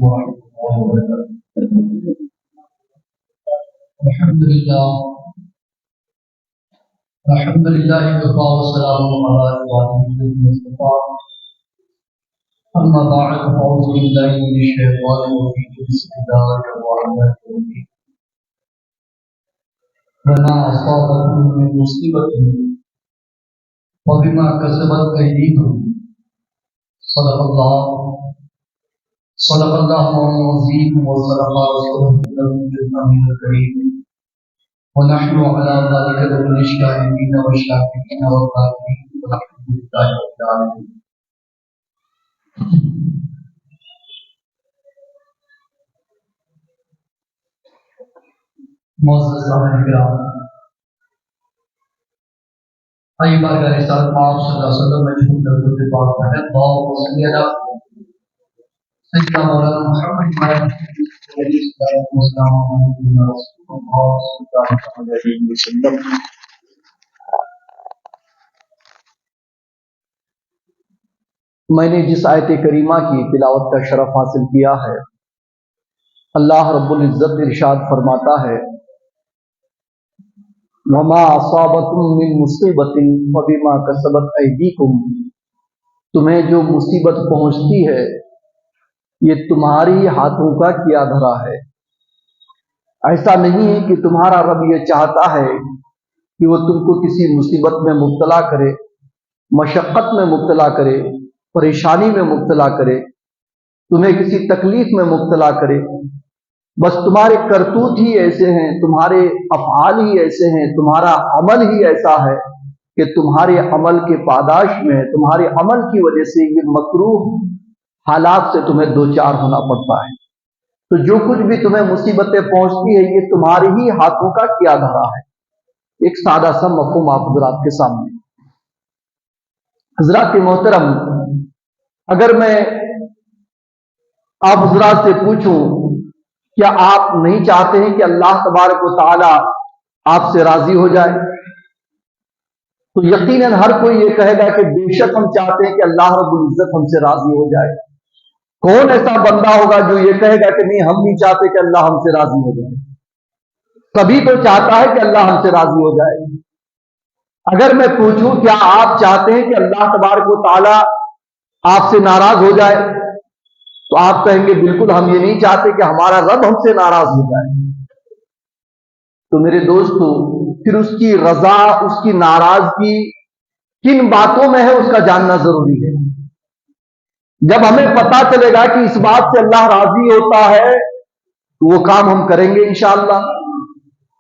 ورحمة الله وبركاته. الحمد لله وكفى وسلام على عباده الذين اصطفى. أما بعد فأعوذ بالله من الشيطان الرجيم بسم الله الرحمن الرحيم. وما أصابكم من مصيبة وبما كسبت أيديكم صدق الله العظيم وصدق رسوله النبي الأمين الكريم ونحن على ذلك لمن الشاهدين والشاكرين والذاكرين والحمد لله رب العالمين. معزز سامعین کرام، آئیے بارگاہ رسالت آپ صلی اللہ علیہ وسلم میں جھوم کر درود پاک پڑھیں. اللہم صلی علی سیدنا مولانا محمد وعلی وسلم. میں نے جس آیت کریمہ کی تلاوت کا شرف حاصل کیا ہے، اللہ رب العزت ارشاد فرماتا ہے وَمَا أَصَابَكُم مِّن مُّصِيبَةٍ فَبِمَا كَسَبَتْ أَيْدِيكُم. تمہیں جو مصیبت پہنچتی ہے یہ تمہاری ہاتھوں کا کیا دھرا ہے. ایسا نہیں ہے کہ تمہارا رب یہ چاہتا ہے کہ وہ تم کو کسی مصیبت میں مبتلا کرے، مشقت میں مبتلا کرے، پریشانی میں مبتلا کرے، تمہیں کسی تکلیف میں مبتلا کرے. بس تمہارے کرتوت ہی ایسے ہیں، تمہارے افعال ہی ایسے ہیں، تمہارا عمل ہی ایسا ہے کہ تمہارے عمل کے پاداش میں، تمہارے عمل کی وجہ سے یہ مکروہ حالات سے تمہیں دوچار ہونا پڑتا ہے. تو جو کچھ بھی تمہیں مصیبتیں پہنچتی ہے یہ تمہارے ہی ہاتھوں کا کیا دھرا ہے. ایک سادہ سا مفہوم آپ حضرات کے سامنے. حضرات محترم، اگر میں آپ حضرات سے پوچھوں کیا آپ نہیں چاہتے ہیں کہ اللہ تبارک و تعالی آپ سے راضی ہو جائے، تو یقیناً ہر کوئی یہ کہے گا کہ بے شک ہم چاہتے ہیں کہ اللہ رب العزت ہم سے راضی ہو جائے. کون ایسا بندہ ہوگا جو یہ کہے گا کہ نہیں ہم نہیں چاہتے کہ اللہ ہم سے راضی ہو جائے؟ کبھی تو چاہتا ہے کہ اللہ ہم سے راضی ہو جائے. اگر میں پوچھوں کیا آپ چاہتے ہیں کہ اللہ تبارک و تعالی آپ سے ناراض ہو جائے، تو آپ کہیں گے بالکل ہم یہ نہیں چاہتے کہ ہمارا رب ہم سے ناراض ہو جائے. تو میرے دوستو، پھر اس کی رضا، اس کی ناراضگی کن باتوں میں ہے اس کا جاننا ضروری ہے. جب ہمیں پتا چلے گا کہ اس بات سے اللہ راضی ہوتا ہے تو وہ کام ہم کریں گے انشاءاللہ.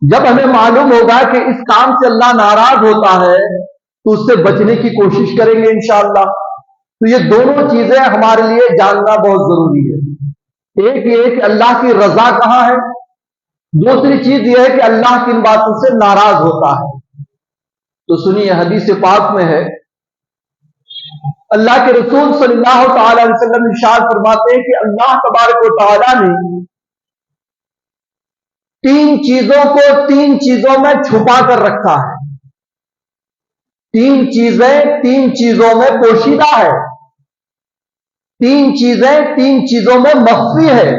جب ہمیں معلوم ہوگا کہ اس کام سے اللہ ناراض ہوتا ہے تو اس سے بچنے کی کوشش کریں گے انشاءاللہ. تو یہ دونوں چیزیں ہمارے لیے جاننا بہت ضروری ہے. ایک یہ کہ اللہ کی رضا کہاں ہے، دوسری چیز یہ ہے کہ اللہ کن باتوں سے ناراض ہوتا ہے. تو سنیے، حدیث پاک میں ہے، اللہ کے رسول صلی اللہ تعالی علیہ وسلم ارشاد فرماتے ہیں کہ اللہ تبارک و تعالی نے تین چیزوں کو تین چیزوں میں چھپا کر رکھا ہے. تین چیزیں تین چیزوں میں پوشیدہ ہے، تین چیزیں تین چیزوں میں مخفی ہے.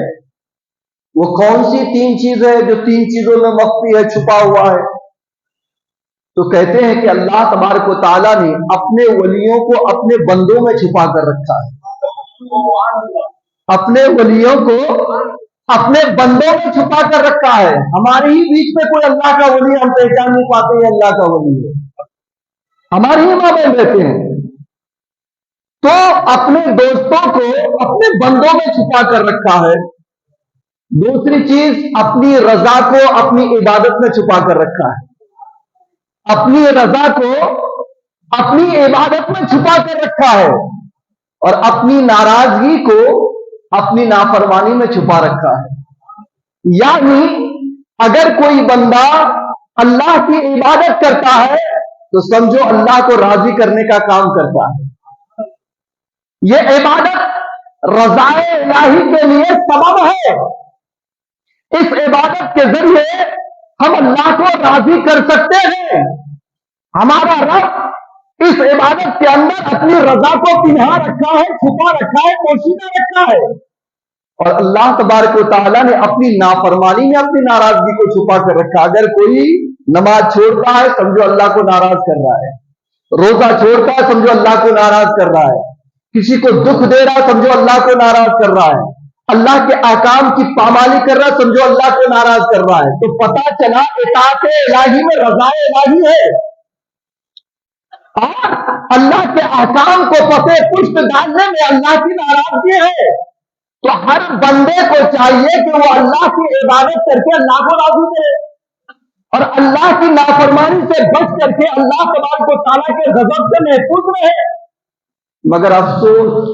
وہ کون سی تین چیزیں جو تین چیزوں میں مخفی ہے، چھپا ہوا ہے؟ تو کہتے ہیں کہ اللہ تبارک و تعالیٰ نے اپنے ولیوں کو اپنے بندوں میں چھپا کر رکھا ہے. اپنے ولیوں کو اپنے بندوں میں چھپا کر رکھا ہے. ہمارے ہی بیچ میں کوئی اللہ کا ولی ہم پہچان نہیں پاتے یہ اللہ کا ولی ہے، ہمارے ہی ماں بہن رہتے ہیں. تو اپنے دوستوں کو اپنے بندوں میں چھپا کر رکھا ہے. دوسری چیز، اپنی رضا کو اپنی عبادت میں چھپا کر رکھا ہے. اپنی رضا کو اپنی عبادت میں چھپا کر رکھا ہے، اور اپنی ناراضگی کو اپنی نافرمانی میں چھپا رکھا ہے. یعنی اگر کوئی بندہ اللہ کی عبادت کرتا ہے تو سمجھو اللہ کو راضی کرنے کا کام کرتا ہے. یہ عبادت رضا الہی کے لیے سبب ہے. اس عبادت کے ذریعے ہم اللہ کو راضی کر سکتے ہیں. ہمارا رب اس عبادت کے اندر اپنی رضا کو پنہا رکھا ہے، چھپا رکھا ہے، پوشیدہ رکھا ہے. اور اللہ تبارک و تعالیٰ نے اپنی نافرمانی میں اپنی ناراضگی کو چھپا کر رکھا. اگر کوئی نماز چھوڑتا ہے سمجھو اللہ کو ناراض کر رہا ہے, روزہ چھوڑتا ہے سمجھو اللہ کو ناراض کر رہا ہے, کسی کو دکھ دے رہا ہے سمجھو اللہ کو ناراض کر رہا ہے, اللہ کے احکام کی پامالی کر رہا ہے سمجھو اللہ کو ناراض کر رہا ہے. تو پتہ چلا اطاعت الہی میں رضا الہی ہے, اور اللہ کے احکام کو پتے پشت ڈالنے میں اللہ کی ناراضگی ہے. تو ہر بندے کو چاہیے کہ وہ اللہ کی عبادت کر کے اللہ کو راضی کرے, اور اللہ کی نافرمانی سے بچ کر کے اللہ تبارک و تعالیٰ کے غضب سے محفوظ رہے. مگر افسوس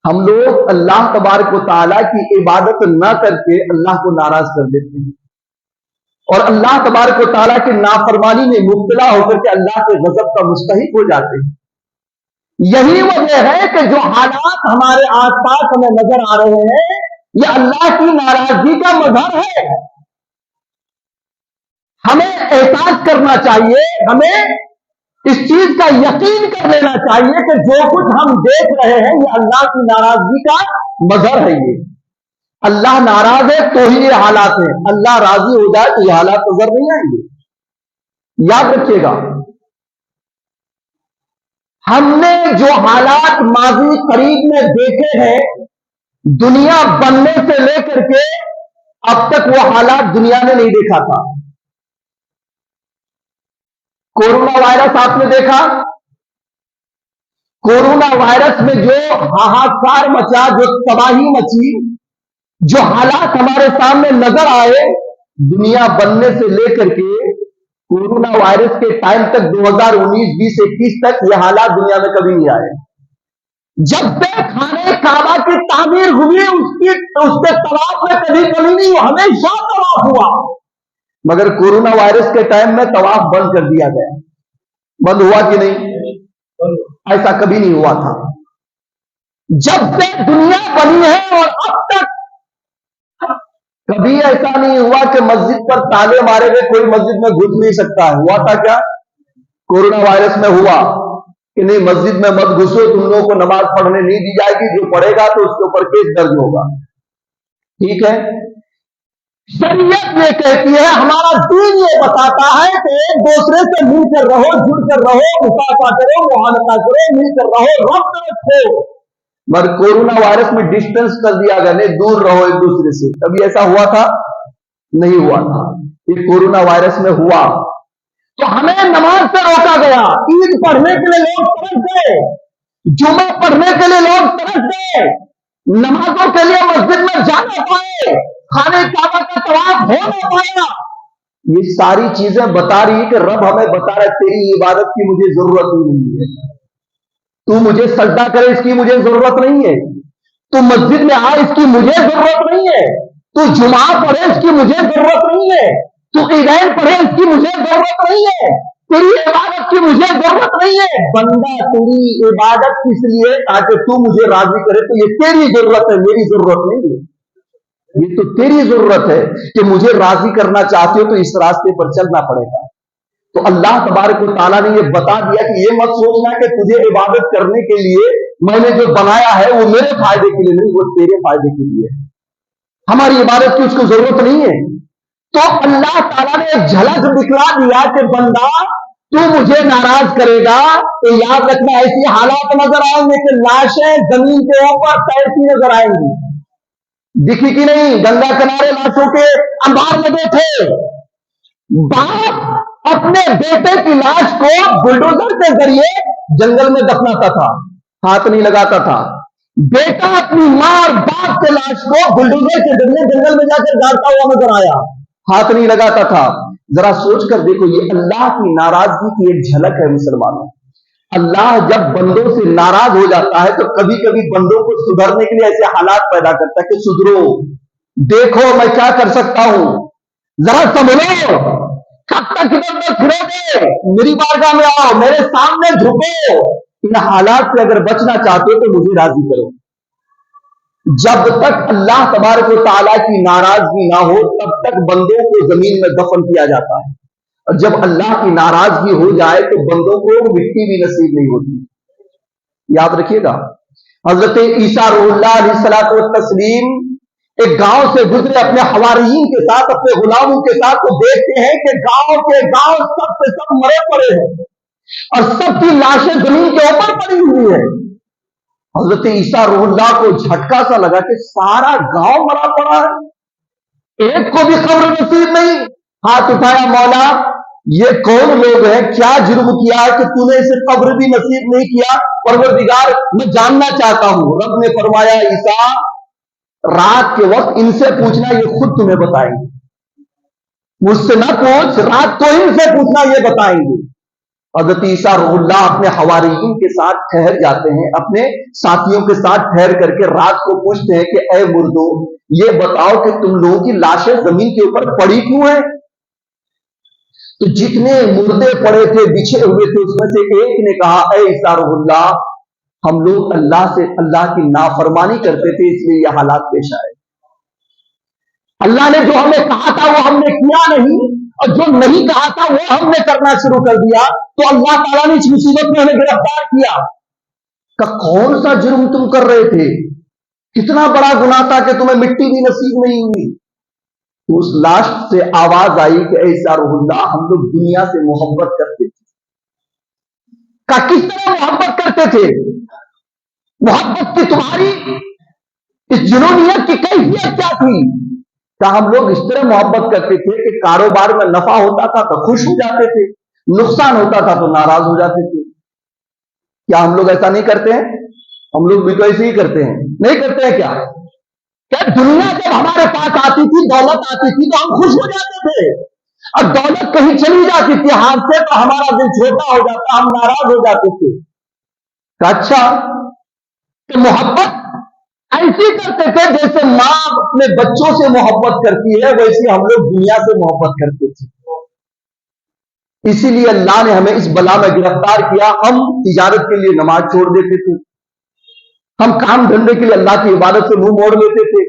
ہم لوگ اللہ تبارک و تعالیٰ کی عبادت نہ کر کے اللہ کو ناراض کر دیتے ہیں, اور اللہ تبارک و تعالیٰ کی نافرمانی میں مبتلا ہو کر کے اللہ کے غضب کا مستحق ہو جاتے ہیں. یہی وجہ ہے کہ جو حالات ہمارے آس پاس ہمیں نظر آ رہے ہیں یہ اللہ کی ناراضگی کا مظہر ہے. ہمیں احساس کرنا چاہیے, ہمیں اس چیز کا یقین کر لینا چاہیے کہ جو کچھ ہم دیکھ رہے ہیں یہ اللہ کی ناراضگی کا مظہر ہے. یہ اللہ ناراض ہے تو ہی یہ حالات ہیں, اللہ راضی ہو جائے تو یہ حالات نظر نہیں آئیں گے. یاد رکھیے گا, ہم نے جو حالات ماضی قریب میں دیکھے ہیں دنیا بننے سے لے کر کے اب تک وہ حالات دنیا نے نہیں دیکھا تھا. کورونا وائرس آپ نے دیکھا, کورونا وائرس میں جو ہاہاکار مچا, جو تباہی مچی, جو حالات ہمارے سامنے نظر آئے دنیا بننے سے لے کر کے کورونا وائرس کے ٹائم تک 2019 20 21 تک یہ حالات دنیا میں کبھی نہیں آئے. جب سے خانے کعبہ کی تعمیر ہوئی اس کے طواف میں کبھی کمی نہیں ہوا, ہمیشہ طواف ہوا. مگر کورونا وائرس کے ٹائم میں طواف بند کر دیا گیا. بند ہوا کہ نہیں؟ ایسا کبھی نہیں ہوا تھا. جب سے دنیا بنی ہے اور اب تک کبھی ایسا نہیں ہوا کہ مسجد پر تالے مارے گئے کوئی مسجد میں گھس نہیں سکتا ہے. ہوا تھا کیا؟ کورونا وائرس میں ہوا کہ نہیں مسجد میں مت گھسو, تم لوگوں کو نماز پڑھنے نہیں دی جائے گی, جو پڑھے گا تو اس کے اوپر کیس درج ہوگا. ٹھیک ہے, شریعت یہ کہتی ہے, ہمارا دین یہ بتاتا ہے کہ ایک دوسرے سے مل کر رہو, جڑ کر رہو, مصافحہ کرو, معانقہ کرو, مل کر رہو, ربط رکھو. مگر کورونا وائرس میں ڈسٹینس کر دیا گیا, نہیں دور رہو ایک دوسرے سے. کبھی ایسا ہوا تھا؟ نہیں ہوا تھا. یہ کورونا وائرس میں ہوا تو ہمیں نماز سے روکا گیا. عید پڑھنے کے لیے لوگ ترس گئے, جمعہ پڑھنے کے لیے لوگ ترس گئے, نمازوں کے لیے مسجد میں جا نہ پائے, خانے کعبہ کا طواف ہو نہ پایا. یہ ساری چیزیں بتا رہی کہ رب ہمیں بتا رہا ہے تیری عبادت کی مجھے ضرورت ہی نہیں ہے, تو مجھے سجدہ کرے اس کی مجھے ضرورت نہیں ہے, تو مسجد میں آ اس کی مجھے ضرورت نہیں ہے, تو جمعہ پڑھے اس کی مجھے ضرورت نہیں ہے, تو عیدین پڑھے اس کی مجھے ضرورت نہیں ہے, تیری عبادت کی مجھے ضرورت نہیں ہے. بندہ تیری عبادت کس لیے؟ تاکہ تو مجھے راضی کرے. تو یہ تیری ضرورت ہے, میری ضرورت نہیں ہے. یہ تو تیری ضرورت ہے کہ مجھے راضی کرنا چاہتے ہو تو اس راستے پر چلنا پڑے گا. تو اللہ تبارک و تعالیٰ نے یہ بتا دیا کہ یہ مت سوچنا کہ تجھے عبادت کرنے کے لیے میں نے جو بنایا ہے وہ میرے فائدے کے لیے نہیں, وہ تیرے فائدے کے لیے. ہماری عبادت کی اس کو ضرورت نہیں ہے. تو اللہ تعالیٰ نے ایک جھلک دکھلا دیا کہ بندہ تو مجھے ناراض کرے گا تو یاد رکھنا ایسی حالات نظر آئیں گے کہ لاشیں زمین کے اوپر تیرتی نظر آئیں گی. دکھی کہ نہیں؟ گنگا کنارے لاشوں کے انبار لگے تھے. باپ اپنے بیٹے کی لاش کو بلڈوزر کے ذریعے جنگل میں دفناتا تھا, ہاتھ نہیں لگاتا تھا. بیٹا اپنی ماں اور باپ کے لاش کو بلڈوزر کے ذریعے جنگل میں جا کر گاڑتا ہوا نظر آیا, ہاتھ نہیں لگاتا تھا. ذرا سوچ کر دیکھو, یہ اللہ کی ناراضگی کی ایک جھلک ہے مسلمانوں. اللہ جب بندوں سے ناراض ہو جاتا ہے تو کبھی کبھی بندوں کو سدھرنے کے لیے ایسے حالات پیدا کرتا ہے کہ سدھرو, دیکھو میں کیا کر سکتا ہوں, ذرا سنبھلو, کب تک ادھر ادھر پھرو گے, میری بارگاہ میں آؤ, میرے سامنے جھکو. ان حالات سے اگر بچنا چاہتے ہو تو مجھے راضی کرو. جب تک اللہ تبارک و تعالیٰ کی ناراضگی نہ ہو تب تک بندوں کو زمین میں دفن کیا جاتا ہے, اور جب اللہ کی ناراضگی ہو جائے تو بندوں کو مٹی بھی نصیب نہیں ہوتی. یاد رکھیے گا, حضرت عیسیٰ روح اللہ علیہ الصلوۃ والتسلیم ایک گاؤں سے گزرے اپنے حواریین کے ساتھ، اپنے غلاموں کے ساتھ، تو دیکھتے ہیں کہ گاؤں کے گاؤں سب سے سب مرے پڑے ہیں اور سب کی لاشیں زمین کے اوپر پڑی ہوئی ہے۔ حضرت عیسیٰ روح اللہ کو جھٹکا سا لگا کہ سارا گاؤں مرا پڑا ہے، ایک کو بھی قبر نصیب نہیں۔ ہاتھ اٹھایا، مولا یہ کون لوگ ہیں، کیا جرم کیا ہے کہ تو نے اسے قبر بھی نصیب نہیں کیا؟ پروردگار میں جاننا چاہتا ہوں۔ رب نے فرمایا عیسیٰ رات کے وقت ان سے پوچھنا، یہ خود تمہیں بتائیں گے، مجھ سے نہ پوچھ، رات کو ان سے پوچھنا، یہ بتائیں گے۔ حضرت عیسیٰ روح اللہ اپنے حواریین کے ساتھ ٹھہر جاتے ہیں، اپنے ساتھیوں کے ساتھ ٹھہر کر کے رات کو پوچھتے ہیں کہ اے مردو یہ بتاؤ کہ تم لوگوں کی لاشیں زمین کے اوپر پڑی کیوں ہیں؟ تو جتنے مردے پڑے تھے، بچھے ہوئے تھے، اس میں سے ایک نے کہا اے عیسیٰ روح اللہ ہم لوگ اللہ کی نافرمانی کرتے تھے، اس لیے یہ حالات پیش آئے۔ اللہ نے جو ہمیں کہا تھا وہ ہم نے کیا نہیں، اور جو نہیں کہا تھا وہ ہم نے کرنا شروع کر دیا، تو اللہ تعالیٰ نے اس مصیبت میں ہمیں گرفتار کیا۔ کہ کون سا جرم تم کر رہے تھے، کتنا بڑا گناہ تھا کہ تمہیں مٹی بھی نصیب نہیں ہوئی؟ تو اس لاش سے آواز آئی کہ اے عیسیٰ روح اللہ ہم لوگ دنیا سے محبت کرتے تھے۔ کہ کس طرح محبت کرتے تھے؟ محبت کی تمہاری اس جنونیت کی کیفیت کیا تھی؟ کہ ہم لوگ اس طرح محبت کرتے تھے کہ کاروبار میں نفع ہوتا تھا تو خوش ہو جاتے تھے، نقصان ہوتا تھا تو ناراض ہو جاتے تھے۔ کیا ہم لوگ ایسا نہیں کرتے ہیں؟ ہم لوگ بھی تو ایسے ہی کرتے ہیں، نہیں کرتے ہیں کیا؟ کہ دنیا جب ہمارے پاس آتی تھی، دولت آتی تھی تو ہم خوش ہو جاتے تھے، اور دولت کہیں چلی جاتی تھی ہاتھ سے تو ہمارا دل چھوٹا ہو جاتا، ہم ناراض ہو جاتے تھے۔ اچھا کہ محبت ایسی کرتے تھے جیسے ماں اپنے بچوں سے محبت کرتی ہے، ویسے ہم لوگ دنیا سے محبت کرتے تھے۔ اسی لیے اللہ نے ہمیں اس بلا میں گرفتار کیا۔ ہم تجارت کے لیے نماز چھوڑ دیتے تھے، ہم کام دھندے کے لیے اللہ کی عبادت سے منہ موڑ لیتے تھے،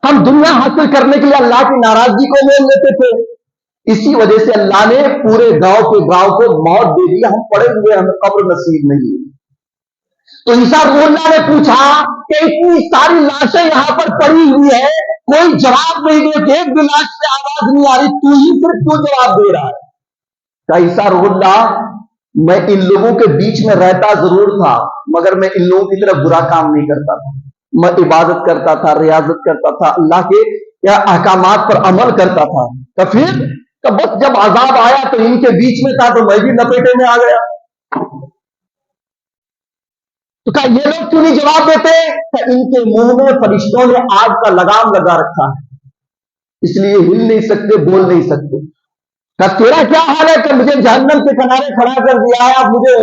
ہم دنیا حاصل کرنے کے لیے اللہ کی ناراضگی کو مول لیتے تھے۔ اسی وجہ سے اللہ نے پورے گاؤں کے گاؤں کو موت دے دی، ہم پڑے ہوئے، ہمیں قبر نصیب نہیں ہوئی۔ تو عیسیٰ روح اللہ نے پوچھا کہ اتنی ساری لاشیں یہاں پر پڑی ہوئی ہے، کوئی جواب نہیں دیتے، ایک بھی لاش سے آواز نہیں آ رہی، تو ہی صرف کیوں جواب دے رہا ہے؟ کہ عیسیٰ روح اللہ میں ان لوگوں کے بیچ میں رہتا ضرور تھا، مگر میں ان لوگوں کی طرف برا کام نہیں کرتا تھا، میں عبادت کرتا تھا، ریاضت کرتا تھا، اللہ کے احکامات پر عمل کرتا تھا۔ تو پھر بس جب عذاب آیا تو ان کے بیچ میں تھا تو میں بھی لپیٹے میں آ گیا۔ تو کہا یہ لوگ کیوں نہیں جواب دیتے؟ کہ ان کے منہ میں فرشتوں نے آگ کا لگام لگا رکھا ہے، اس لیے ہل نہیں سکتے، بول نہیں سکتے۔ کہ تیرا کیا حال ہے کہ مجھے جہنم کے کنارے کھڑا کر دیا ہے، اب مجھے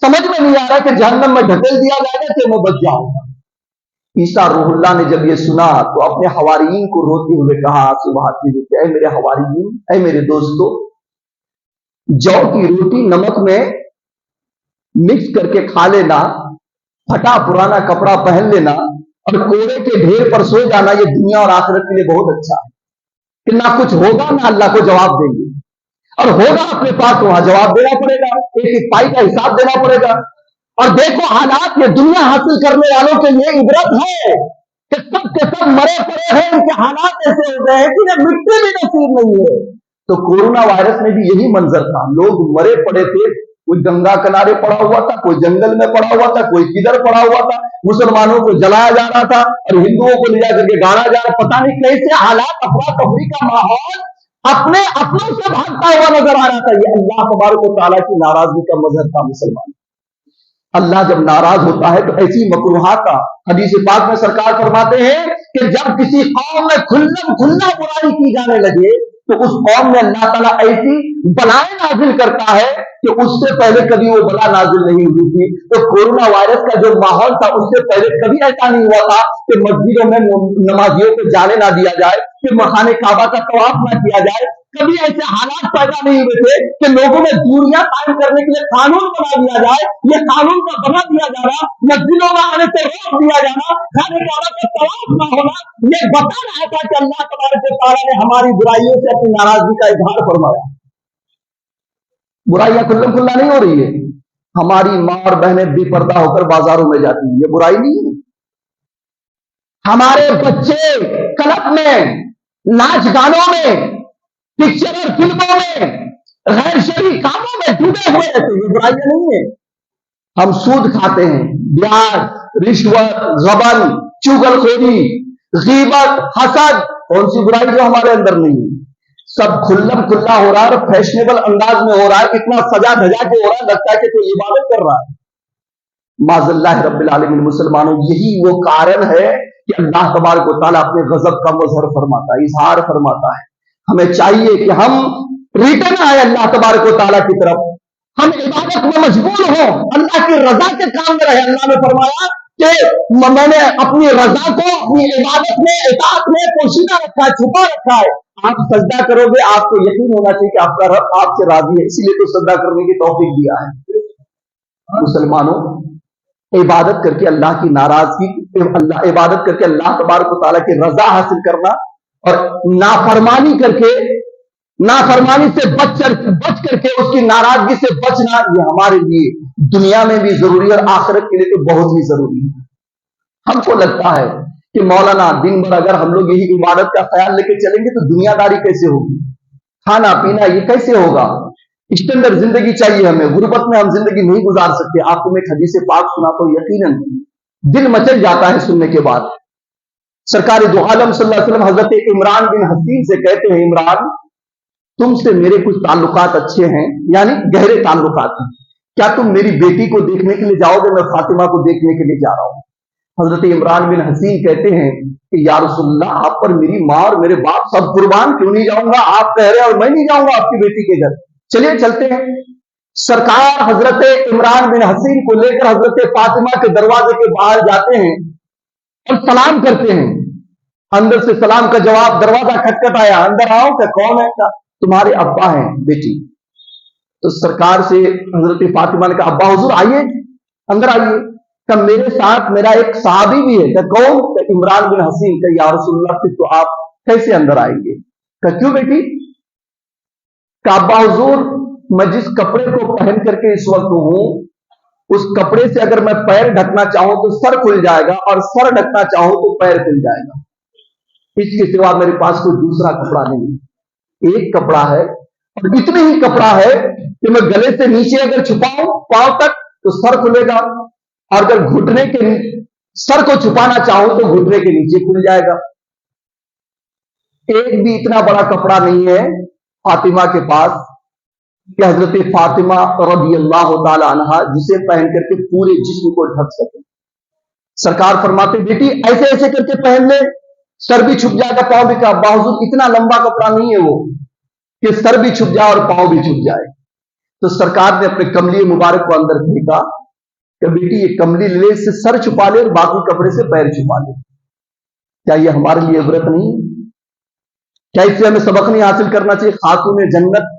سمجھ میں نہیں آ رہا کہ جہنم میں ڈھکیل دیا جائے گا کہ میں بچ جاؤں گا۔ عیسیٰ روح اللہ نے جب یہ سنا تو اپنے حواریین کو روتے ہوئے کہا، آنسو بہاتے ہوئے کہ اے میرے حواریین، اے میرے دوستو، جو کی روٹی نمک میں مکس کر کے کھا لینا، پھٹا پرانا کپڑا پہن لینا اور کوڑے کے ڈھیر پر سو جانا، یہ دنیا اور آخرت کے لیے بہت اچھا ہے کہ نہ کچھ ہوگا نہ اللہ کو جواب دیں گے، اور ہوگا اپنے پاس وہاں جواب دینا پڑے گا، ایک ایک پائی کا حساب دینا پڑے گا۔ اور دیکھو حالات یہ دنیا حاصل کرنے والوں کے لیے عبرت ہے کہ سب کے سب مرے پڑے ہیں، ان کے حالات ایسے ہو گئے ہیں کہ انہیں مٹی بھی نصیب نہیں ہے۔ تو کورونا وائرس میں بھی یہی منظر تھا، لوگ مرے پڑے تھے، کوئی گنگا کنارے پڑا ہوا تھا، کوئی جنگل میں پڑا ہوا تھا، کوئی کدھر پڑا ہوا تھا، مسلمانوں کو جلایا جا رہا تھا اور ہندوؤں کو لے جا کر کے گاڑا جا رہا، پتہ نہیں کیسے حالات، افراتفری کا ماحول اپنے اپنوں سے بھاگتا ہوا نظر آ رہا تھا۔ یہ اللہ تبارک و تعالیٰ کی ناراضگی کا مظہر تھا مسلمان۔ اللہ جب ناراض ہوتا ہے تو ایسی مکروہات کا حدیث پاک میں سرکار فرماتے ہیں کہ جب کسی قوم میں کھلا برائی کی جانے لگے تو اس قوم میں اللہ تعالیٰ ایسی بلائیں نازل کرتا ہے کہ اس سے پہلے کبھی وہ بلا نازل نہیں ہوئی تھی۔ تو کورونا وائرس کا جو ماحول تھا اس سے پہلے کبھی ایسا نہیں ہوا تھا کہ مسجدوں میں نمازیوں کو جانے نہ دیا جائے، کہ مخانے کعبہ کا طواف نہ کیا جائے، کبھی ایسے حالات پیدا نہیں ہوئے تھے کہ لوگوں میں دوریاں قائم کرنے کے لیے قانون بنا دیا جائے، یہ قانون کا بنا دیا جانا، مسجدوں میں آنے سے روک دیا جانا، خانے کعبہ کا طواف نہ ہونا، یہ بتا رہا تھا کہ اللہ تبارک و تعالیٰ نے ہماری برائیوں سے اپنی ناراضگی کا اظہار فرمایا۔ برائیاں کھلم کھلا نہیں ہو رہی ہے، हमारी माँ और बहनें बेपर्दा होकर बाजारों में जाती हैं, ये बुराई नहीं है। हमारे बच्चे क्लब में, नाच गानों में, पिक्चर और फिल्मों में, गैर शरई कामों में डूबे हुए रहते हैं, ये बुराइयां नहीं है। हम सूद खाते हैं, ब्याज, रिश्वत, गबन, चुगलखोरी, गीबत, हसद, कौन सी बुराई जो हमारे अंदर नहीं है? सब खुल्लम खुल्ला हो रहा है और फैशनेबल अंदाज में हो रहा है, इतना सजा धजा के हो रहा है, लगता है कि कोई इबादत कर रहा है। माज़ल्लाह रब्बिल आलमीन, मुसलमानों, यही वो कारण है कि अल्लाह तबारक व तआला अपने गजब का मजहर फरमाता है, इजहार फरमाता है। हमें चाहिए कि हम रिटर्न आए अल्लाह तबारक व तआला की तरफ, हम इबादत में मशगूल हो, अल्लाह की रजा के काम में रहे। अल्लाह ने फरमाया कि मैंने अपनी रजा को अपनी इबादत में, इताअत में पोशीदा रखा है, छुपा रखा है। आप सजदा करोगे, आपको यकीन होना चाहिए कि आपका रब आपसे राजी है, इसीलिए तो सजदा करने की तौफीक दिया है। मुसलमानों, इबादत करके अल्लाह की नाराजगी, इबादत करके अल्लाह तबारक व तआला की रजा हासिल करना और नाफरमानी से बच करके उसकी नाराजगी से बचना, ये हमारे लिए दुनिया में भी जरूरी है और आखिरत के लिए तो बहुत ही जरूरी है। हमको लगता है कि मौलाना दिन भर अगर हम लोग यही इबादत का ख्याल लेके चलेंगे तो दुनियादारी कैसे होगी, खाना पीना ये कैसे होगा? स्टैंडर्ड जिंदगी चाहिए हमें, गुर्बत में हम जिंदगी नहीं गुजार सकते। आपको मैं हदीस पाक सुनाता हूं, यकीनन दिल मचल जाता है सुनने के बाद। सरकार दो आलम सल्लल्लाहु अलैहि वसल्लम हजरत इमरान बिन हसीन से कहते हैं, इमरान, तुमसे मेरे कुछ ताल्लुकात अच्छे हैं, यानी गहरे ताल्लुकात हैं, क्या तुम मेरी बेटी को देखने के लिए जाओगे? मैं फातिमा को देखने के लिए जा रहा हूं। हजरत इमरान बिन हसीन कहते हैं कि या रसूलल्लाह, आप पर मेरी माँ और मेरे बाप सब कुर्बान, क्यों नहीं जाऊंगा? आप कह रहे हैं और मैं नहीं जाऊंगा आपकी बेटी के घर, चलिए चलते हैं। सरकार हजरत इमरान बिन हसीन को लेकर हजरत फातिमा के दरवाजे के बाहर जाते हैं और सलाम करते हैं। अंदर से सलाम का जवाब, दरवाजा खटखटाया, अंदर आओ। क्या कौन है? क्या तुम्हारे अब्बा हैं बेटी। तो सरकार से हजरत फातिमा ने कहा, अब्बा हुजूर आइए, अंदर आइए। तब मेरे साथ मेरा एक सहाबी भी है। क्या कौन? इमरान बिन हसीन। क्या या रसूलल्लाह, फिर तो आप कैसे अंदर आएंगे? क्या क्यों बेटी? क्या अब्बा हुजूर, मैं जिस कपड़े को पहन करके इस वक्त हूं, उस कपड़े से अगर मैं पैर ढकना चाहूं तो सर खुल जाएगा और सर ढकना चाहूं तो पैर खुल जाएगा। इसके सिवा मेरे पास कोई दूसरा कपड़ा नहीं है। एक कपड़ा है और इतने ही कपड़ा है कि मैं गले से नीचे अगर छुपाऊं पांव तक तो सर खुलेगा, और अगर घुटने के सर को छुपाना चाहूं तो घुटने के नीचे खुल जाएगा। एक भी इतना बड़ा कपड़ा नहीं है फातिमा के पास कि हजरत फातिमा रज़ियल्लाहु ताला अन्हा जिसे पहन करके पूरे जिस्म को ढक सके। सरकार फरमाते, बेटी ऐसे ऐसे करके पहन ले, सर भी छुप जाएगा, पांव भी। का बाहुजूद इतना लंबा कपड़ा नहीं है वो कि सर भी छुप जाए और पांव भी छुप जाए। तो सरकार ने अपने कमली मुबारक को अंदर फेंका कि बेटी ये कमली ले, इससे सर छुपा ले और बाकी कपड़े से पैर छुपा ले। क्या ये हमारे लिए इबरत नहीं? क्या इससे हमें सबक नहीं हासिल करना चाहिए? खातून जन्नत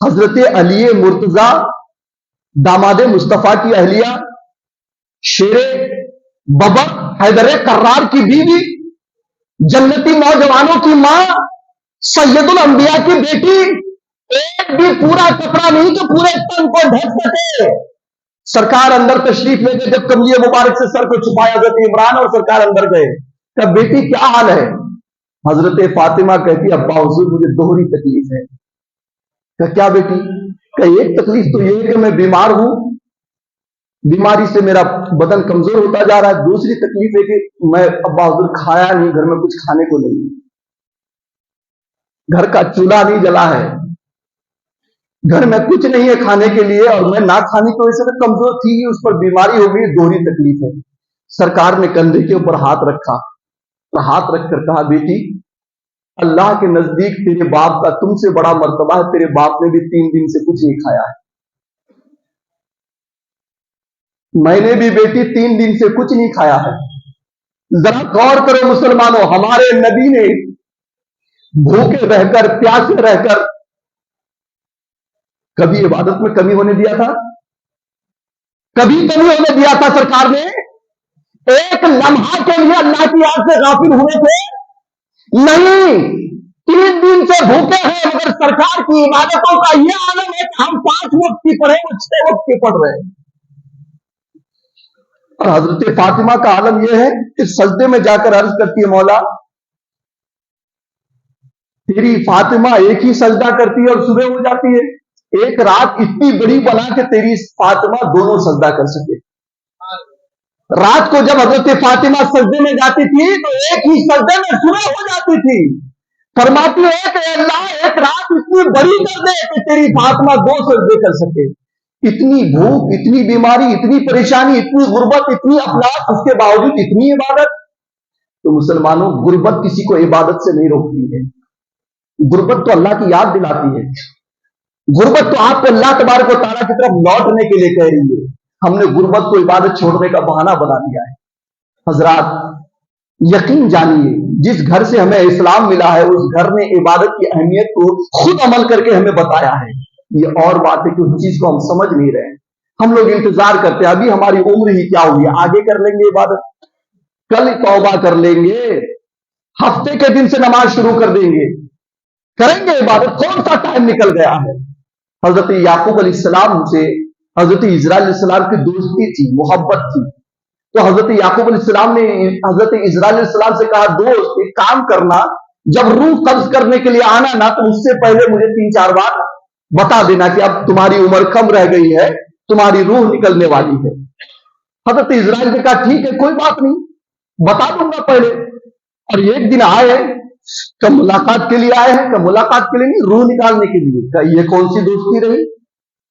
हजरत अली मुर्तजा, दामादे मुस्तफा की अहलिया, शेरे बबर हैदर कर्रार की बीवी, जन्नती नौजवानों की मां, सैयदुल अंबिया की बेटी, एक भी पूरा कपड़ा नहीं तो पूरे तन को ढक सके। सरकार अंदर तशरीफ लेके जब कमलिया मुबारक से सर को छुपाया हजरत इमरान और सरकार अंदर गए, तब बेटी क्या हाल है? हजरत फातिमा कहती, अब्बा हुजूर मुझे दोहरी तकलीफ है। क्या बेटी? एक तकलीफ तो ये है कि मैं बीमार हूं, बीमारी से मेरा बदन कमजोर होता जा रहा है। दूसरी तकलीफ है कि मैं अब्बा हुजूर खाया नहीं, घर में कुछ खाने को नहीं, घर का चूल्हा नहीं जला है, घर में कुछ नहीं है खाने के लिए, और मैं ना खाने की वजह से तो कमजोर थी, उस पर बीमारी हो गई, दोहरी तकलीफ है। सरकार ने कंधे के ऊपर हाथ रखा और हाथ रखकर कहा, बेटी अल्लाह के नजदीक तेरे बाप का तुमसे बड़ा मर्तबा है, तेरे बाप ने भी 3 दिन से कुछ नहीं खाया है, मैंने भी बेटी 3 दिन से कुछ नहीं खाया है। जरा गौर करो मुसलमानों, हमारे नबी ने भूखे रहकर, प्यासे रहकर कभी इबादत में कमी होने दिया था? कभी कमी होने दिया था सरकार ने? एक लम्हा के लिए अल्लाह की याद से गाफिल हुए थे? नहीं। 3 दिन से भूखे हैं, मगर सरकार की इबादतों का यह आलम है कि हम 5 वक्त की पढ़े, वो 6 वक्त की पढ़ रहे हैं। और हजरत फातिमा का आलम यह है कि सजदे में जाकर अर्ज करती है, मौला तेरी फातिमा एक ही सजदा करती है और सुबह हो जाती है, एक रात इतनी बड़ी बना कि तेरी फातिमा दोनों सजदा कर सके। रात को जब हजरत फातिमा सजदे में जाती थी तो एक ही सजदे में सुबह हो जाती थी। फरमाती है कि अल्लाह एक रात इतनी बड़ी कर दे कि तेरी फातिमा 2 सजदे कर सके। इतनी भूख, इतनी बीमारी, इतनी परेशानी, इतनी गुर्बत, इतनी अफलास, उसके बावजूद इतनी इबादत। तो मुसलमानों, गुर्बत किसी को इबादत से नहीं रोकती है। गुर्बत तो अल्लाह की याद दिलाती है। गुर्बत तो आपको अल्लाह तबारक व तआला की तरफ लौटने के लिए कह रही है। हमने गुर्बत को इबादत छोड़ने का बहाना बना दिया है। हजरात, यकीन जानिए, जिस घर से हमें इस्लाम मिला है उस घर ने इबादत की अहमियत को खुद अमल करके हमें बताया है। ये और बात है कि उस चीज को हम समझ नहीं रहे हैं। हम लोग इंतजार करते हैं, अभी हमारी उम्र ही क्या हुई है, आगे कर लेंगे इबादत, कल तौबा कर लेंगे, हफ्ते के दिन से नमाज शुरू कर देंगे, करेंगे इबादत, कौन सा टाइम निकल गया है। हजरत याकूब अलैहिस्सलाम से हजरत इजराइल अलैहिस्सलाम की दोस्ती थी, मोहब्बत थी। तो हजरत याकूब अलैहिस्सलाम ने हजरत इजराइल अलैहिस्सलाम से कहा, दोस्त एक काम करना, जब रूह कब्ज करने के लिए आना ना तो उससे पहले मुझे 3-4 बार बता देना कि अब तुम्हारी उम्र कम रह गई है, तुम्हारी रूह निकलने वाली है। हजरत इजराइल ने कहा ठीक है, कोई बात नहीं, बता दूंगा पहले। और एक दिन आए, कब मुलाकात के लिए आए हैं, कब मुलाकात के लिए नहीं, रूह निकालने के लिए। ये कौन सी दोस्ती रही?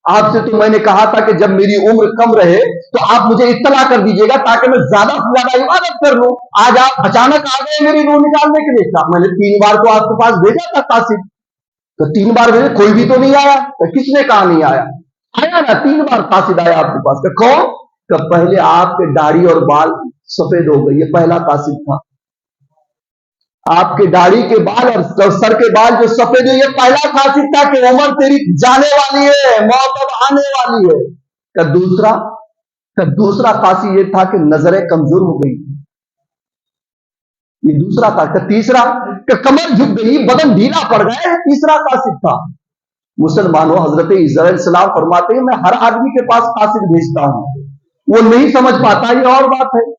आपसे तो मैंने कहा था कि जब मेरी उम्र कम रहे तो आप मुझे इत्तला कर दीजिएगा ताकि मैं ज्यादा से ज्यादा इबादत कर लूं। आज आप अचानक आ गए मेरी रूह निकालने के लिए। मैंने 3 बार तो आपके पास भेजा था कासिद, तो 3 बार भेजे, कोई भी तो नहीं आया। तो किसने कहा नहीं आया? आया ना, 3 बार कासिद आया आपके पास। तो कौन? तो पहले आपके दाढ़ी और बाल सफेद हो गए, ये पहला कासिद था। आपके दाढ़ी के बाल और सर के बाल जो सफेद है, ये पहला कासिद था कि उम्र तेरी जाने वाली है, मौत अब आने वाली है। का दूसरा कासिद ये था कि नजरें कमजोर हो गई, ये दूसरा कासिद। तीसरा कि कमर झुक गई, बदन ढीला पड़ गया, तीसरा कासिद था। मुसलमानों, हजरत इस्राइल सलाम फरमाते हैं, मैं हर आदमी के पास कासिद भेजता हूं, वो नहीं समझ पाता, ये और बात है।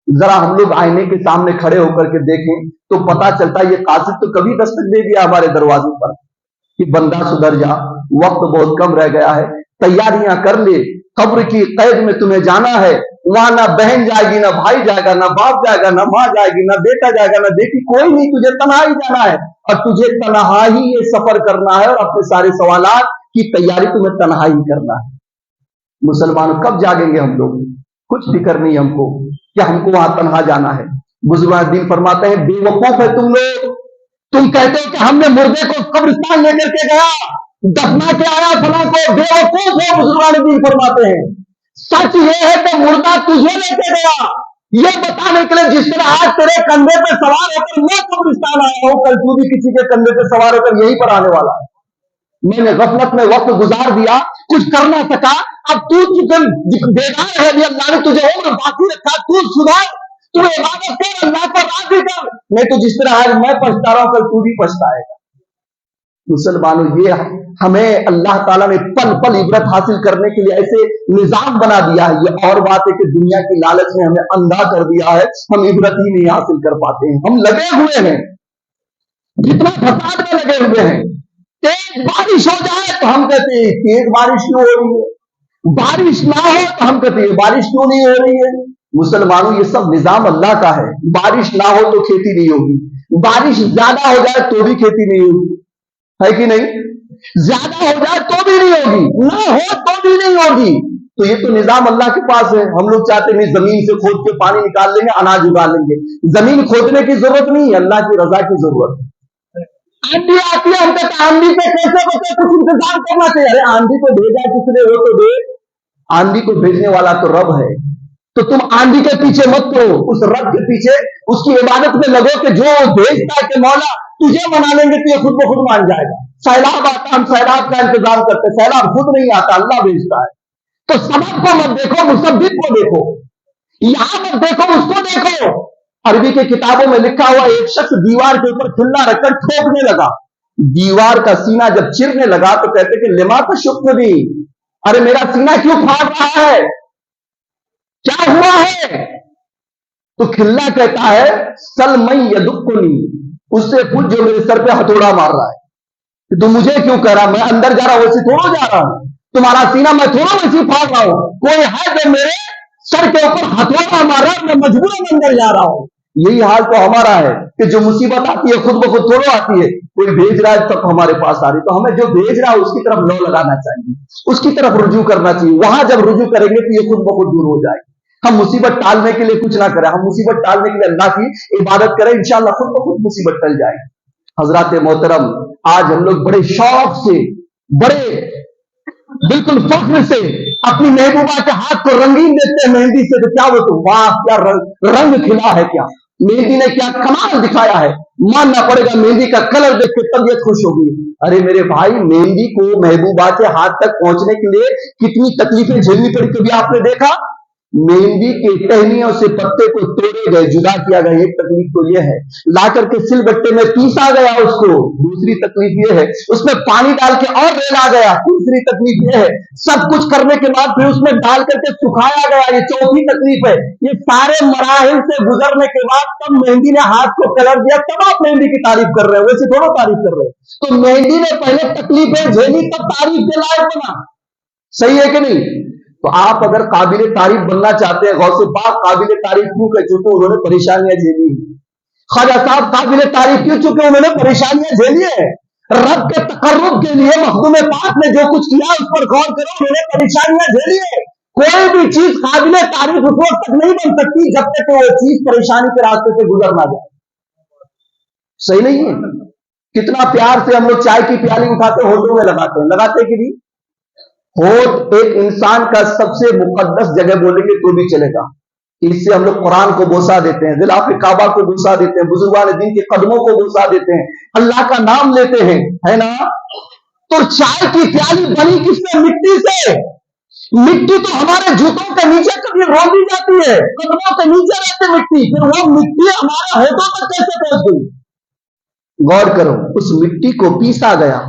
जरा हम लोग आईने के सामने खड़े होकर के देखें तो पता चलता है ये कासिद तो कभी दस्तक दे दिया हमारे दरवाजे पर कि बंदा सुधर जा, वक्त बहुत कम रह गया है, तैयारियां कर ले, कब्र की कैद में तुम्हें जाना है, वहां ना बहन जाएगी, ना भाई जाएगा, ना बाप जाएगा, ना माँ जाएगी, ना बेटा जाएगा, ना बेटी, कोई नहीं, तुझे तन्हा ही जाना है और तुझे तन्हा ही ये सफर करना है और अपने सारे सवालात की तैयारी तुम्हें तन्हा ही करना है। मुसलमानों, कब जागेंगे हम लोग? कुछ फिक्र नहीं हमको कि हमको वहां तन्हा जाना है। बुजुर्ग फरमाते हैं, बेवकूफ है तुम लोग, तुम कहते हो कि हमने मुर्दे को कब्रिस्तान लेकर के गया, दफना के आया फला को, बेवकूफ है। बुजुर्ग फरमाते हैं सच ये है कि मुर्दा तुझे लेके गया, ये बताने के लिए जिस तरह आज तेरे कंधे पे सवार होकर मैं कब्रिस्तान आया हूं, कल तू भी किसी के कंधे पे सवार होकर यहीं पर आने वाला है। मैंने गफलत में वक्त गुजार दिया, कुछ कर ना सका, अब तू बेकार है, अभी अल्लाह ने तुझे उम्र बाकी रखा, तू सुधार, तू इबादत कर, अल्लाह को राजी कर। नहीं तो जिस तरह आज मैं पछता रहा हूं कल तू भी पछताएगा। मुसलमानों, ये हमें अल्लाह ताला ने पल पल इबरत हासिल करने के लिए ऐसे निजाम बना दिया है। ये और बात है कि दुनिया की लालच ने हमें अंधा कर दिया है, हम इबरत ही नहीं हासिल कर पाते हैं। हम लगे हुए हैं, जितना फसाद में लगे हुए हैं। तेज बारिश हो जाए तो हम कहते हैं तेज बारिश क्यों हो रही है, बारिश ना हो तो हम कहते हैं बारिश क्यों नहीं हो रही है। मुसलमानों, ये सब निजाम अल्लाह का है। बारिश ना हो तो खेती नहीं होगी, बारिश ज्यादा हो जाए तो भी खेती नहीं होगी, है कि नहीं? ज्यादा हो जाए तो भी नहीं होगी, ना हो तो भी नहीं होगी। तो ये तो निजाम अल्लाह के पास है। हम लोग चाहते नहीं, जमीन से खोद के पानी निकाल लेंगे, अनाज उगा लेंगे। जमीन खोदने की जरूरत नहीं है, अल्लाह की रजा की जरूरत है। आंधी आती है, हम कहते आंधी से कैसे बचे, कुछ इंतजाम करना चाहिए। अरे आंधी को भेजा किसने, वो तो दे, आंधी को भेजने वाला तो रब है। तो तुम आंधी के पीछे मत पड़ो, उस रब के पीछे उसकी इबादत में लगो कि जो भेजता है कि मौला तुझे मना लेंगे तो ये खुद ब खुद मान जाएगा। सैलाब आता, हम सैलाब का इंतजाम करते, सैलाब खुद नहीं आता, अल्लाह भेजता है। तो सबब को मत देखो, मुसब्बिब को देखो। यहां मत देखो, उसको देखो अरबी के किताबों में लिखा हुआ एक शख्स दीवार के ऊपर खिल्ला रखकर ठोकने लगा, दीवार का सीना जब चिरने लगा तो कहते कि लिमा का शुक्र दी, अरे मेरा सीना क्यों फाड़ रहा है, क्या हुआ है? तो खिल्ला कहता है सलमई यदुक्कुनी, उससे पूछ जो मेरे सर पे हथौड़ा मार रहा है, तो मुझे क्यों कह रहा, मैं अंदर जा रहा हूं वैसे थोड़ा जा रहा हूं, तुम्हारा सीना मैं थोड़ा वैसे फाड़ रहा हूं, कोई है जो मेरे सर के ऊपर हथौड़ा मार रहा है, मैं मजबूरन अंदर जा रहा हूं। यही हाल तो हमारा है कि जो मुसीबत आती है खुद ब खुद थोड़ा आती है, कोई भेज रहा है तब हमारे पास आ रही, तो हमें जो भेज रहा है उसकी तरफ लौ लगाना चाहिए, उसकी तरफ रुजू करना चाहिए, वहां जब रुजू करेंगे तो ये खुद ब खुद दूर हो जाएगी। हम मुसीबत टालने के लिए कुछ ना करें, हम मुसीबत टालने के लिए अल्लाह की इबादत करें, इंशाअल्लाह खुद ब खुद मुसीबत टल जाएगी। हजरात मोहतरम, आज हम लोग बड़े शौक से, बड़े बिल्कुल फख्र से अपनी महबूबा के हाथ को रंगीन देते हैं मेहंदी से, तो क्या वो तो वाह क्या रंग खिला है, क्या मेहंदी ने क्या कमाल दिखाया है, मानना पड़ेगा मेहंदी का कलर देख के तबीयत खुश होगी। अरे मेरे भाई, मेहंदी को महबूबा के हाथ तक पहुंचने के लिए कितनी तकलीफें झेलनी पड़ी, कभी आपने देखा? मेहंदी के टहनियों से पत्ते को तोड़े गए, जुदा किया गया, एक तकलीफ तो यह है, ला करके सिलबट्टे में पीसा गया उसको, दूसरी तकलीफ यह है, उसमें पानी डाल के और रेला गया, तीसरी तकलीफ यह है, सब कुछ करने के बाद फिर उसमें डाल करके सुखाया गया, ये चौथी तकलीफ है। ये सारे मराहिल से गुजरने के बाद तब मेहंदी ने हाथ को कलर दिया, तब आप मेहंदी की तारीफ कर रहे हो, वैसे थोड़ा तारीफ कर रहे हो। तो मेहंदी ने पहले तकलीफें झेली तब तारीफ के लायक बना, सही है कि नहीं? तो आप अगर काबिले तारीफ बनना चाहते हैं, गौसे पाक काबिले तारीफ क्यों कह चुके, उन्होंने परेशानियां झेली। ख्वाजा साहब काबिले तारीफ क्यों चुके, उन्होंने परेशानियां झेली है। रब के तकर्रुब के लिए मखदूम पाक ने जो कुछ किया उस पर गौर करो, उन्होंने परेशानियां झेली है। कोई भी चीज काबिले तारीफ उस वक्त तक नहीं बन सकती जब तक वो चीज परेशानी के रास्ते से गुजर ना जाए, सही नहीं है? कितना प्यार से हम लोग चाय की प्याली उठाते होठों में लगाते कि नहीं? होठ एक इंसान का सबसे मुकद्दस जगह बोलेंगे तो भी चलेगा, इससे हम लोग कुरान को बोसा देते हैं, गिलाफ काबा को बोसा देते हैं, बुजुर्गान दीन के कदमों को बोसा देते हैं, अल्लाह का नाम लेते हैं, है ना? तो चाय की प्याली बनी किससे? मिट्टी से। मिट्टी तो हमारे जूतों के नीचे कभी रोंदी जाती है, कदमों के नीचे रहती मिट्टी, फिर वो मिट्टी हमारे होठों तक कैसे पहुंच गई? गौर करो, उस मिट्टी को पीसा गया,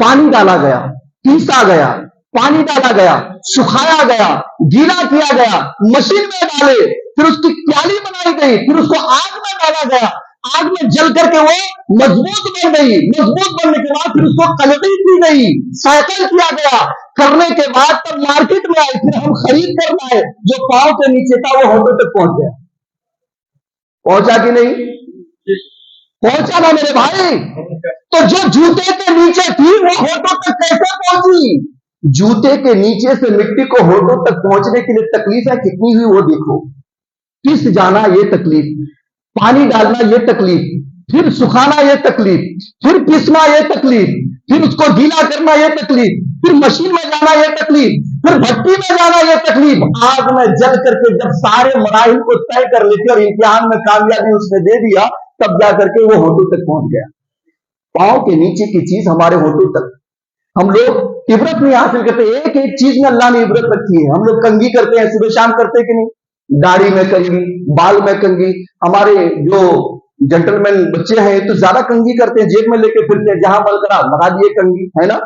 पानी डाला गया, पीसा गया, पानी डाला गया, सुखाया गया, गीला किया गया, मशीन में डाले, फिर उसकी प्याली बनाई गई, फिर उसको आग में डाला गया, आग में जल करके वो मजबूत बन गई, मजबूत बनने के बाद फिर उसको कलमी की गई, साइकिल किया गया, करने के बाद तब मार्केट में आई, फिर हम खरीद कर लाए, जो पांव के नीचे था वो होठों तक पहुंच गया। पहुंचा कि नहीं? पहुंचा ना मेरे भाई? तो जो जूते के नीचे थी वो होठों तक कैसे पहुंची? जूते के नीचे से मिट्टी को होठों तक पहुंचने के लिए तकलीफें कितनी हुई वो देखो, पिस जाना ये तकलीफ, पानी डालना ये तकलीफ, फिर सुखाना ये तकलीफ, फिर पिसना ये तकलीफ, फिर उसको गीला करना ये तकलीफ, फिर मशीन में जाना ये तकलीफ, फिर भट्टी में जाना ये तकलीफ, आग में जल करके जब सारे मराहिल को तय कर लेते और इम्तिहान में कामयाबी उसने दे दिया, तब जाकर के वो होठों तक पहुंच गया। पांव के नीचे की चीज हमारे होठों तक, हम लोग इबरत नहीं हासिल करते, एक एक चीज में अल्लाह ने इबरत रखी है। हम लोग कंघी करते हैं, सुबह शाम करते हैं कि नहीं? दाढ़ी में कंघी, बाल में कंघी, हमारे जो जेंटलमैन बच्चे हैं तो ज्यादा कंघी करते हैं, जेब में लेके फिरते हैं, जहां मन करा लगा दिए कंघी, है ना?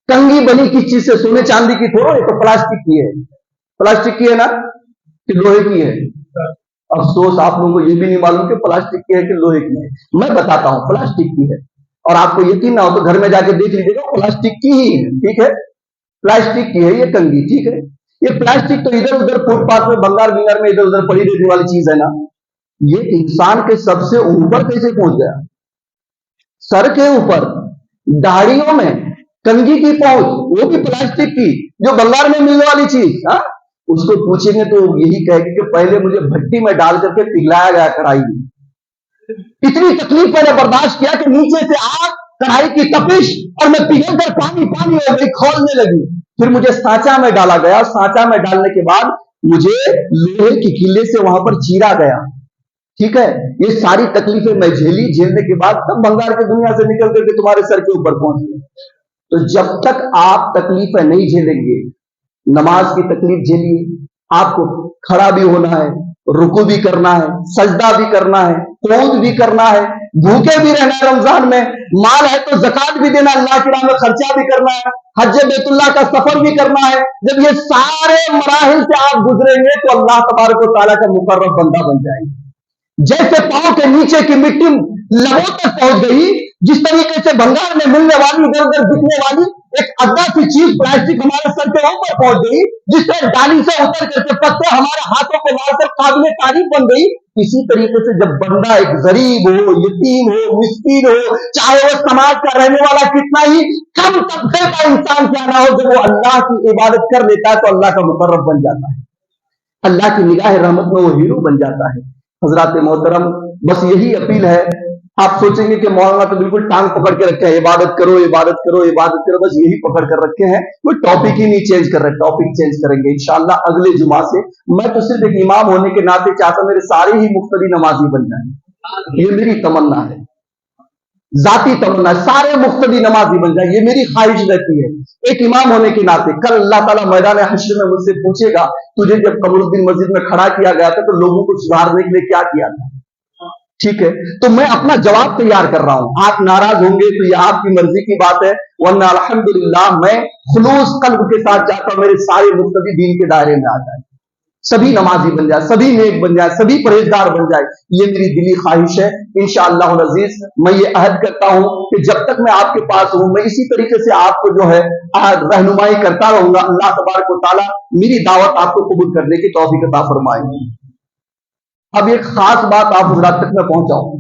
कंघी बनी किस चीज से? सोने चांदी की थोड़ा, ये तो प्लास्टिक की है। प्लास्टिक की है ना कि लोहे की है? अफसोस आप लोगों को ये भी नहीं मालूम कि प्लास्टिक की है कि लोहे की है। मैं बताता हूं, प्लास्टिक की है, और आपको यकीन ना हो तो घर में जाके देख लीजिएगा, प्लास्टिक की ही है, ठीक है? प्लास्टिक की है ये कंघी, ठीक है? ये प्लास्टिक तो इधर उधर फुटपाथ में, बंगाल बिंगार में इधर उधर पड़ी रहने वाली चीज है ना, ये इंसान के सबसे ऊपर कैसे पहुंच गया? सर के ऊपर, दाढ़ियों में कंघी की पहुंच, वो भी प्लास्टिक की, जो बंगाल में मिलने वाली चीज। हाँ, उसको पूछेंगे तो यही कहेंगे कि पहले मुझे भट्टी में डाल करके पिघलाया गया कढ़ाई में, इतनी तकलीफ मैंने बर्दाश्त किया कि नीचे से आग, कढ़ाई की तपिश, और मैं पिघल कर पानी पानी हो गई, खोलने लगी, फिर मुझे सांचा में डाला गया, सांचा में डालने के बाद मुझे लोहे की किले से वहां पर चीरा गया, ठीक है? ये सारी तकलीफें मैं झेली, झेलने के बाद तब बंगाल की दुनिया से निकल करके तुम्हारे सर के ऊपर पहुंच गए। तो जब तक आप तकलीफें नहीं झेलेंगे, नमाज की तकलीफ झेलिए, आपको खड़ा भी होना है, रुकू भी करना है, सजदा भी करना है, कूद भी करना है, भूखे भी रहना है रमजान में, माल है तो ज़कात भी देना, अल्लाह की राह में खर्चा भी करना है, हज बैतुल्लाह का सफर भी करना है। जब ये सारे मराहिल से आप गुजरेंगे तो अल्लाह तबारक व तआला का मुकर्रब बंदा बन जाएंगे। जैसे पांव के नीचे की मिट्टी लबों तक पहुंच गई, जिस तरीके से भंगार में मिलने वाली, इधर उधर बिकने वाली एक अद्दा सी चीज प्लास्टिक हमारे सर के ऊपर पहुंच गई, जिस तरह डाली से उतर करके पत्ते हमारे हाथों को मारकर काबिल तारीफ बन गई, इसी तरीके से जब बंदा एक गरीब हो, यतीम हो, मिस्कीन हो, चाहे वो समाज का रहने वाला कितना ही कम तबके का इंसान क्यों ना हो, जब वो अल्लाह की इबादत कर लेता है तो अल्लाह का मुकर्रब बन जाता है, अल्लाह की निगाह रहमत में वो हीरो बन जाता है। हजरात मोहतरम, बस यही अपील है। आप सोचेंगे कि मौलाना तो बिल्कुल टांग पकड़ के रखे हैं, इबादत करो इबादत करो इबादत करो, बस यही पकड़ कर रखे हैं, कोई टॉपिक ही नहीं चेंज कर रहे। टॉपिक चेंज करेंगे इंशाअल्लाह अगले जुमा से। मैं तो सिर्फ एक इमाम होने के नाते चाहता मेरे सारे ही मुक्तदी नमाजी बन जाए, ये मेरी तमन्ना है, जाती तमन्ना, सारे मुक्तदी नमाजी बन जाए, ये मेरी ख्वाहिश रहती है एक इमाम होने के नाते। कल अल्लाह ताला मैदान हश्र में मुझसे पूछेगा, तुझे जब कमरुद्दीन मस्जिद में खड़ा किया गया था तो लोगों को सुधारने के लिए क्या किया था? ठीक है, तो मैं अपना जवाब तैयार कर रहा हूं। आप नाराज होंगे तो ये आपकी मर्जी की बात है, वरना अल्हम्दुलिल्लाह मैं खुलूस कल्ब के साथ चाहता हूं मेरे सारे मुक्तदी दीन के दायरे में आ जाए, सभी नमाजी बन जाए, सभी नेक बन जाए, सभी परहेजगार बन जाए, ये मेरी दिली ख्वाहिश है। इंशाअल्लाह अज़ीज मैं ये अहद करता हूं कि जब तक मैं आपके पास हूं मैं इसी तरीके से आपको जो है रहनुमाई करता रहूंगा। अल्लाह तबारक व तआला मेरी दावत आपको कबूल करने की तौफीक अता फरमाए। अब एक खास बात आप हजरात तक मैं पहुंचाऊं।